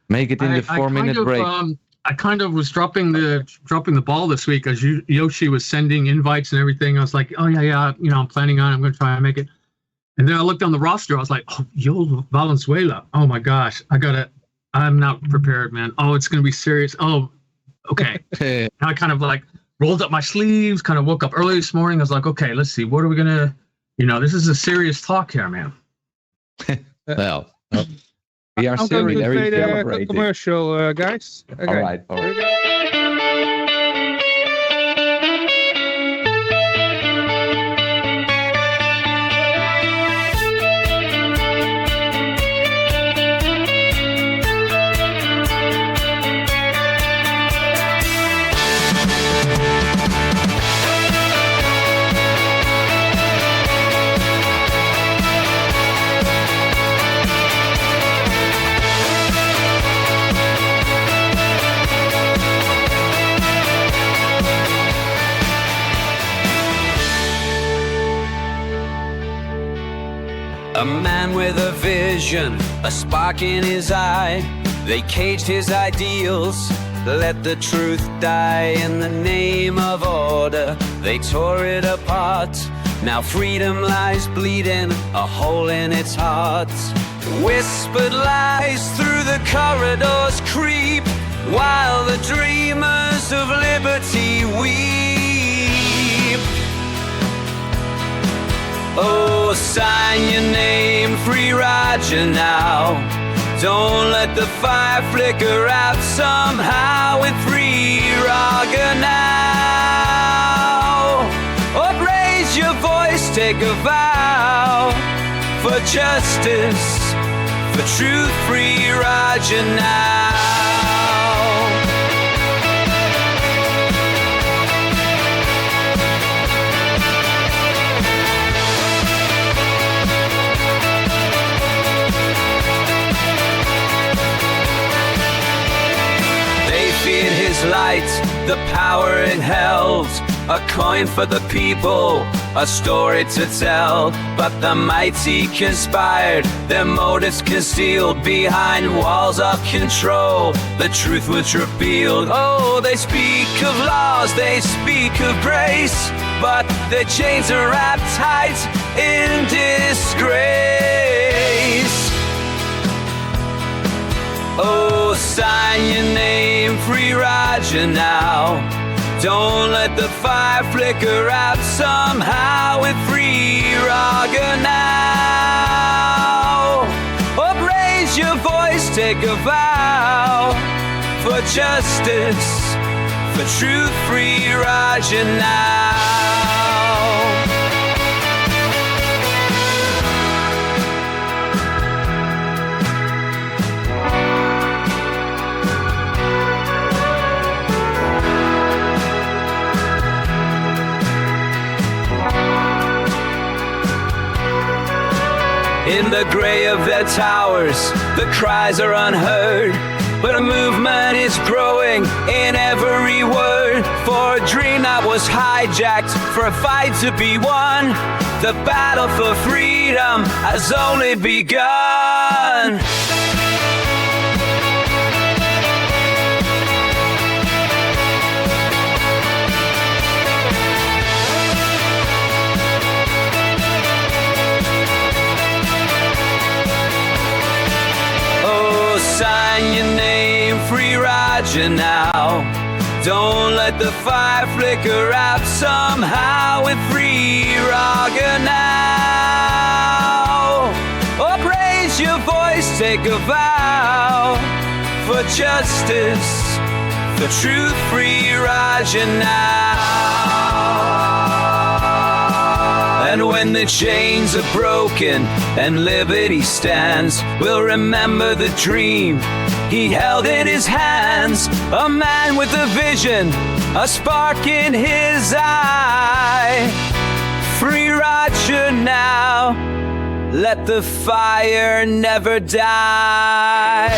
Make it in the 4-minute break. I kind of was dropping the ball this week as Yoshi was sending invites and everything. I was like, oh yeah, I'm planning on. I'm going to try and make it. And then I looked on the roster. I was like, oh, Valenzuela. Oh my gosh, I'm not prepared, man. Oh, it's going to be serious. Oh, okay. And I kind of like rolled up my sleeves. Kind of woke up early this morning. I was like, okay, let's see. What are we gonna? This is a serious talk here, man. Well, we are serious. I'm going to play the commercial, guys. Okay. All right. A man with a vision, a spark in his eye. They caged his ideals, let the truth die. In the name of order, they tore it apart. Now freedom lies bleeding, a hole in its heart. Whispered lies through the corridors creep, while the dreamers of liberty weep. Oh, sign your name, Free Raja now. Don't let the fire flicker out somehow with Free Raga now. Or raise your voice, take a vow for justice, for truth, Free Raja now. Feared his light, the power it held, a coin for the people, a story to tell. But the mighty conspired, their motives concealed behind walls of control. The truth was revealed. Oh, they speak of laws, they speak of grace, but their chains are wrapped tight in disgrace. Oh, sign your name, Free Raja now. Don't let the fire flicker out somehow with Free Raga now. Or raise your voice, take a vow for justice, for truth, Free Raja now. In the gray of their towers, the cries are unheard, but a movement is growing in every word. For a dream that was hijacked, for a fight to be won, the battle for freedom has only begun. Sign your name, Free Raja now. Don't let the fire flicker out somehow with Free Raga now. Or raise your voice, take a vow for justice, for truth, Free Raja now. And when the chains are broken and liberty stands, we'll remember the dream he held in his hands. A man with a vision, a spark in his eye. Free Raja now, let the fire never die.